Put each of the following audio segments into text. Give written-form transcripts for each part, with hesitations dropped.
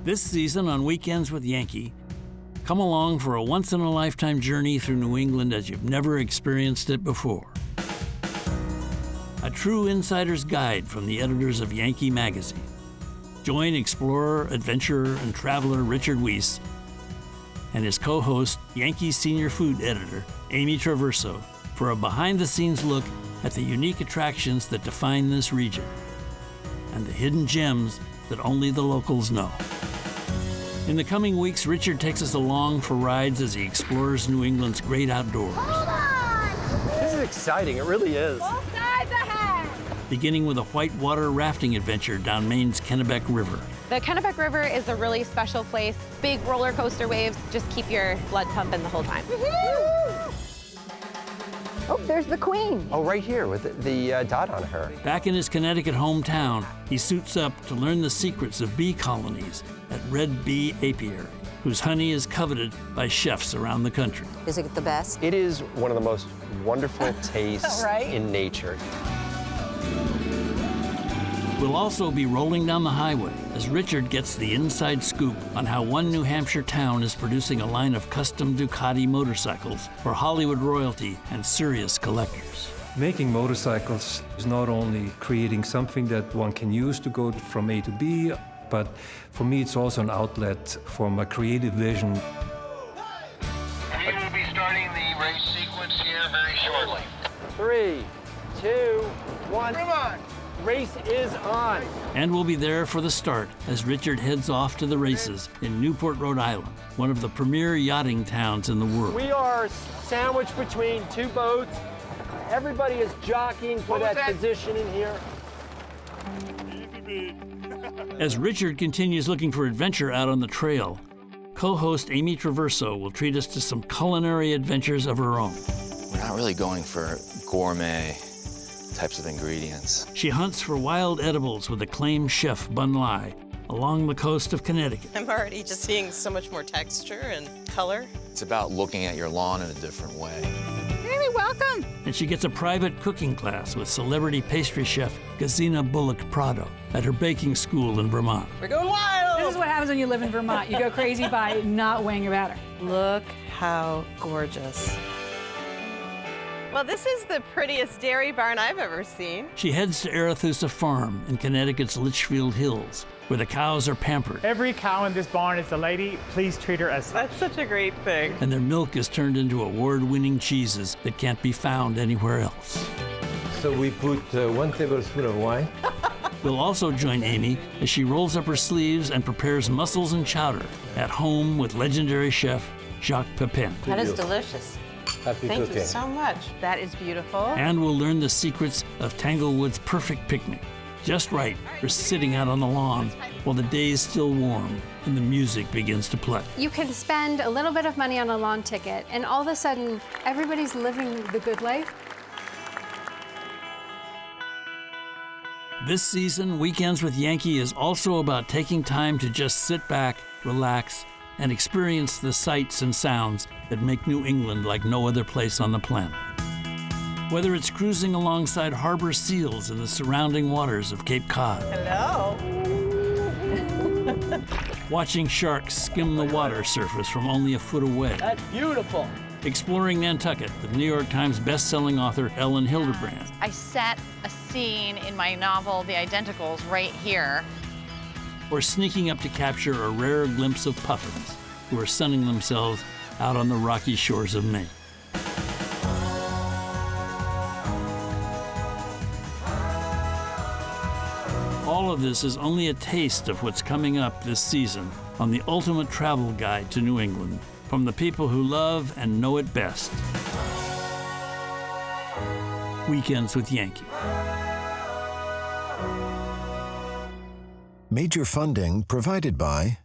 This season on Weekends with Yankee, come along for a once-in-a-lifetime journey through New England as you've never experienced it before. A true insider's guide from the editors of Yankee magazine. Join explorer, adventurer, and traveler Richard Weiss and his co-host, Yankee senior food editor, Amy Traverso, for a behind-the-scenes look at the unique attractions that define this region and the hidden gems that only the locals know. In the coming weeks, Richard takes us along for rides as he explores New England's great outdoors. Hold on! This is exciting, it really is. Both sides ahead! Beginning with a whitewater rafting adventure down Maine's Kennebec River. The Kennebec River is a really special place. Big roller coaster waves just keep your blood pumping the whole time. Oh, there's the Queen. Oh, right here with the dot on her. Back in his Connecticut hometown, he suits up to learn the secrets of bee colonies at Red Bee Apiary, whose honey is coveted by chefs around the country. Is it the best? It is one of the most wonderful tastes Right? in nature. We'll also be rolling down the highway as Richard gets the inside scoop on how one New Hampshire town is producing a line of custom Ducati motorcycles for Hollywood royalty and serious collectors. Making motorcycles is not only creating something that one can use to go from A to B, but for me it's also an outlet for my creative vision. We will be starting the race sequence here very shortly. 3, 2, 1. Come on! Race is on. And we'll be there for the start as Richard heads off to the races in Newport, Rhode Island, one of the premier yachting towns in the world. We are sandwiched between two boats. Everybody is jockeying for that position in here. As Richard continues looking for adventure out on the trail, co-host Amy Traverso will treat us to some culinary adventures of her own. We're not really going for gourmet types of ingredients. She hunts for wild edibles with acclaimed chef Bun Lai along the coast of Connecticut. I'm already just seeing so much more texture and color. It's about looking at your lawn in a different way. Amy, welcome. And she gets a private cooking class with celebrity pastry chef Gazina Bullock Prado at her baking school in Vermont. We're going wild! This is what happens when you live in Vermont. You go crazy by not weighing your batter. Look how gorgeous. Well, this is the prettiest dairy barn I've ever seen. She heads to Arethusa Farm in Connecticut's Litchfield Hills, where the cows are pampered Every cow in this barn is a lady. Please treat her as such. That's such a great thing. and their milk is turned into award-winning cheeses that can't be found anywhere else. So we put 1 tablespoon of wine. We'll also join Amy as she rolls up her sleeves and prepares mussels and chowder at home with legendary chef Jacques Pepin. That is delicious. Happy Thank cooking. you so much. That is beautiful. And we'll learn the secrets of Tanglewood's perfect picnic. Just right for sitting out on the lawn while the day is still warm and the music begins to play. You can spend a little bit of money on a lawn ticket, and all of a sudden, everybody's living the good life. This season, Weekends with Yankee is also about taking time to just sit back, relax, and experience the sights and sounds that make New England like no other place on the planet. Whether it's cruising alongside harbor seals in the surrounding waters of Cape Cod, Hello. watching sharks skim the water surface from only a foot away, That's beautiful. exploring Nantucket with New York Times bestselling author Ellen Hilderbrand, I set a scene in my novel, The Identicals, right here. or sneaking up to capture a rare glimpse of puffins who are sunning themselves out on the rocky shores of Maine. All of this is only a taste of what's coming up this season on the ultimate travel guide to New England from the people who love and know it best. Weekends with Yankee. Major funding provided by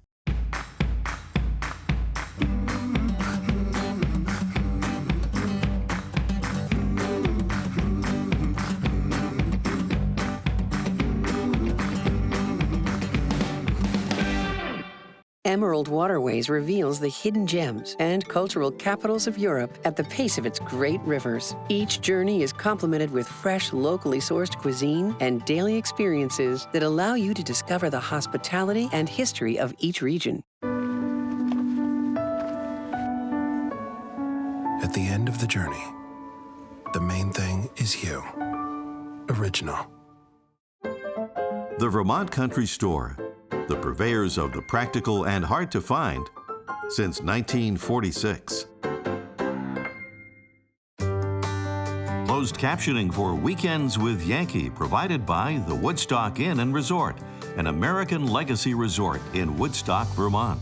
Emerald Waterways reveals the hidden gems and cultural capitals of Europe at the pace of its great rivers. Each journey is complemented with fresh, locally sourced cuisine and daily experiences that allow you to discover the hospitality and history of each region. At the end of the journey, the main thing is you. Original. The Vermont Country Store, the purveyors of the practical and hard to find since 1946. Closed captioning for Weekends with Yankee provided by the Woodstock Inn and Resort, an American Legacy resort in Woodstock, Vermont.